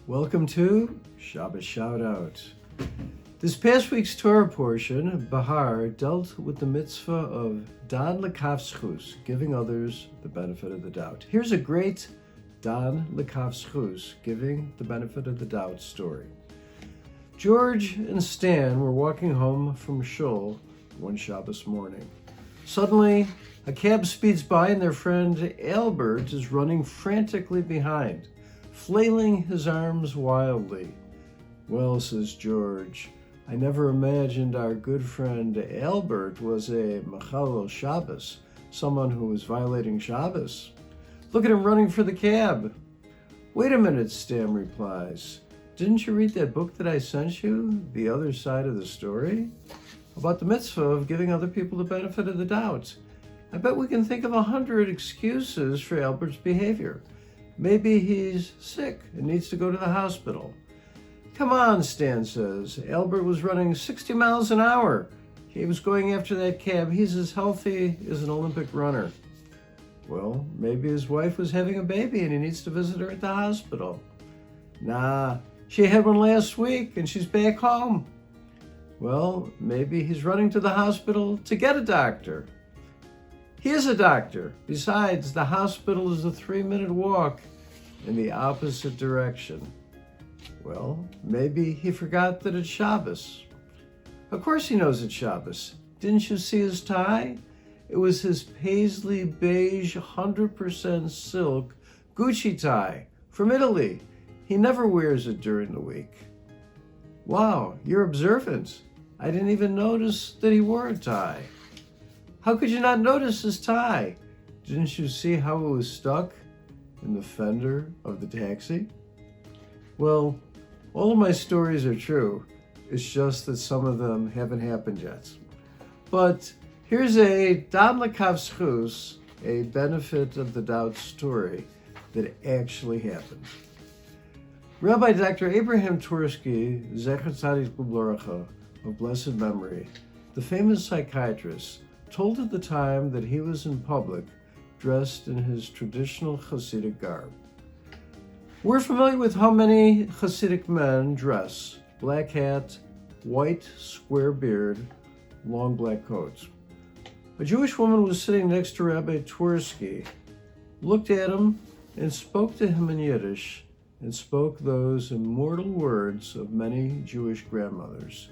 Welcome to Shabbos Shoutout. This past week's Torah portion, Bahar, dealt with the mitzvah of Dan L'Kav Zchus, giving others the benefit of the doubt. Here's a great Dan L'Kav Zchus, giving the benefit of the doubt story. George and Stan were walking home from shul one Shabbos morning. Suddenly, a cab speeds by and their friend Albert is running frantically behind, flailing his arms wildly. "Well," says George, "I never imagined our good friend Albert was a Mechalel Shabbos, someone who was violating Shabbos. Look at him running for the cab." "Wait a minute," Stan replies. "Didn't you read that book that I sent you, The Other Side of the Story? About the mitzvah of giving other people the benefit of the doubt. I bet we can think of 100 excuses for Albert's behavior. Maybe he's sick and needs to go to the hospital." "Come on," Stan says. "Albert was running 60 miles an hour. He was going after that cab. He's as healthy as an Olympic runner." "Well, maybe his wife was having a baby and he needs to visit her at the hospital." "Nah, she had one last week and she's back home." "Well, maybe he's running to the hospital to get a doctor." "He is a doctor. Besides, the hospital is a 3-minute walk in the opposite direction." "Well, maybe he forgot that it's Shabbos." "Of course he knows it's Shabbos. Didn't you see his tie? It was his paisley beige 100% silk Gucci tie from Italy. He never wears it during the week." "Wow, you're observant. I didn't even notice that he wore a tie." "How could you not notice his tie? Didn't you see how it was stuck in the fender of the taxi?" Well, all of my stories are true. It's just that some of them haven't happened yet. But here's a Dan L'Kav Zchus, a benefit of the doubt story that actually happened. Rabbi Dr. Abraham Twersky, Zecher Tzadik L'Bracha, of blessed memory, the famous psychiatrist, told at the time that he was in public dressed in his traditional Hasidic garb. We're familiar with how many Hasidic men dress: black hat, white square beard, long black coats. A Jewish woman was sitting next to Rabbi Twersky, looked at him, and spoke to him in Yiddish, and spoke those immortal words of many Jewish grandmothers.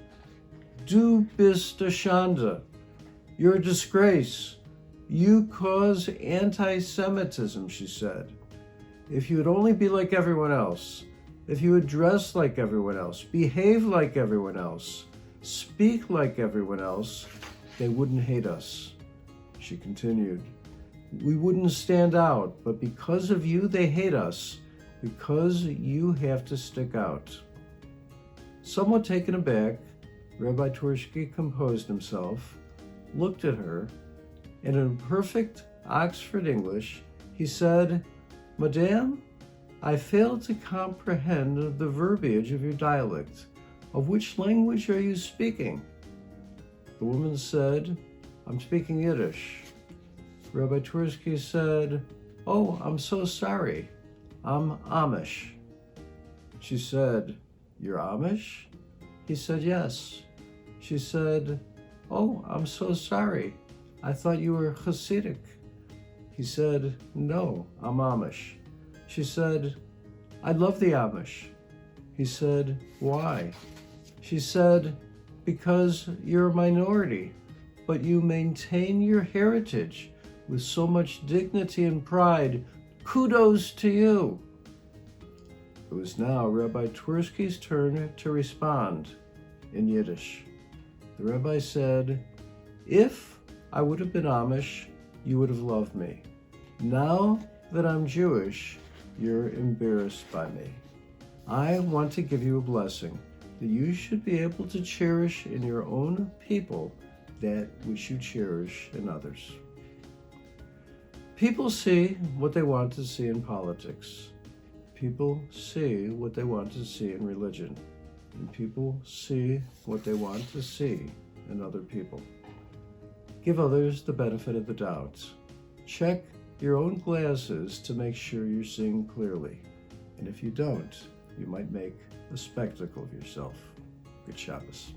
"Du bist a Shanda. You're a disgrace. You cause anti-Semitism," she said. "If you would only be like everyone else, if you would dress like everyone else, behave like everyone else, speak like everyone else, they wouldn't hate us." She continued, "We wouldn't stand out, but because of you, they hate us, because you have to stick out." Somewhat taken aback, Rabbi Twersky composed himself, looked at her, and in perfect Oxford English, he said, "Madame, I fail to comprehend the verbiage of your dialect. Of which language are you speaking?" The woman said, "I'm speaking Yiddish." Rabbi Twersky said, "Oh, I'm so sorry. I'm Amish." She said, "You're Amish?" He said, "Yes." She said, "Oh, I'm so sorry. I thought you were Hasidic." He said, "No, I'm Amish." She said, "I love the Amish." He said, "Why?" She said, "Because you're a minority, but you maintain your heritage with so much dignity and pride. Kudos to you." It was now Rabbi Twersky's turn to respond in Yiddish. The rabbi said, "If I would have been Amish, you would have loved me. Now that I'm Jewish, you're embarrassed by me. I want to give you a blessing that you should be able to cherish in your own people that which you cherish in others." People see what they want to see in politics. People see what they want to see in religion. And people see what they want to see in other people. Give others the benefit of the doubt. Check your own glasses to make sure you're seeing clearly. And if you don't, you might make a spectacle of yourself. Good Shabbos.